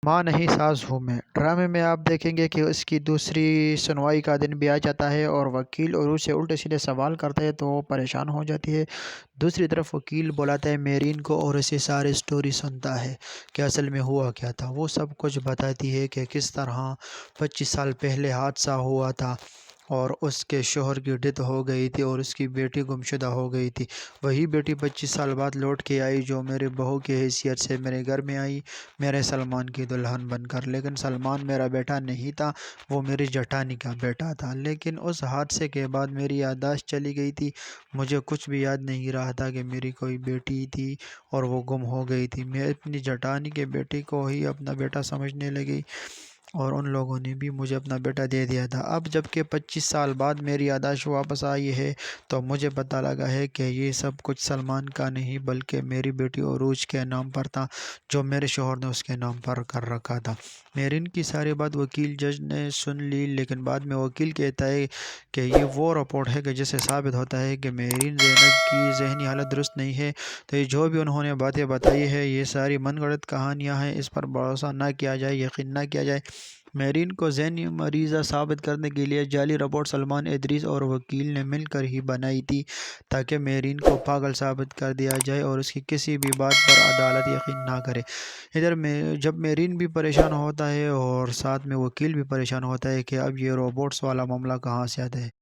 ماں نہیں ساز ہوں میں ڈرامے میں آپ دیکھیں گے کہ اس کی دوسری سنوائی کا دن بھی آ جاتا ہے اور وکیل اور اسے الٹے سیدھے سوال کرتا ہے تو وہ پریشان ہو جاتی ہے۔ دوسری طرف وکیل بلاتا ہے میرین کو اور اسے ساری سٹوری سنتا ہے کہ اصل میں ہوا کیا تھا۔ وہ سب کچھ بتاتی ہے کہ کس طرح 25 سال پہلے حادثہ ہوا تھا اور اس کے شوہر کی ڈیتھ ہو گئی تھی اور اس کی بیٹی گمشدہ ہو گئی تھی۔ وہی بیٹی 25 سال بعد لوٹ کے آئی جو میرے بہو کی حیثیت سے میرے گھر میں آئی، میرے سلمان کی دلہن بن کر۔ لیکن سلمان میرا بیٹا نہیں تھا، وہ میری جٹھانی کا بیٹا تھا۔ لیکن اس حادثے کے بعد میری یادداشت چلی گئی تھی، مجھے کچھ بھی یاد نہیں رہا تھا کہ میری کوئی بیٹی تھی اور وہ گم ہو گئی تھی۔ میں اپنی جٹھانی کے بیٹے کو ہی اپنا بیٹا سمجھنے لگی اور ان لوگوں نے بھی مجھے اپنا بیٹا دے دیا تھا۔ اب جب کہ 25 سال بعد میری یادداشت واپس آئی ہے تو مجھے پتہ لگا ہے کہ یہ سب کچھ سلمان کا نہیں بلکہ میری بیٹی عروج کے نام پر تھا جو میرے شوہر نے اس کے نام پر کر رکھا تھا۔ میرین کی ساری بات وکیل جج نے سن لی، لیکن بعد میں وکیل کہتا ہے کہ یہ وہ رپورٹ ہے کہ جس سے ثابت ہوتا ہے کہ میرین زینب کی ذہنی حالت درست نہیں ہے، تو یہ جو بھی انہوں نے باتیں بتائی ہے یہ ساری من گھڑت کہانیاں ہیں، اس پر بھروسہ نہ کیا جائے، یقین نہ کیا جائے۔ میرین کو ذہنی مریضہ ثابت کرنے کے لیے جعلی رپورٹ سلمان ادریس اور وکیل نے مل کر ہی بنائی تھی تاکہ میرین کو پاگل ثابت کر دیا جائے اور اس کی کسی بھی بات پر عدالت یقین نہ کرے۔ ادھر میں جب میرین بھی پریشان ہوتا ہے اور ساتھ میں وکیل بھی پریشان ہوتا ہے کہ اب یہ روبوٹس والا معاملہ کہاں سے آتا ہے۔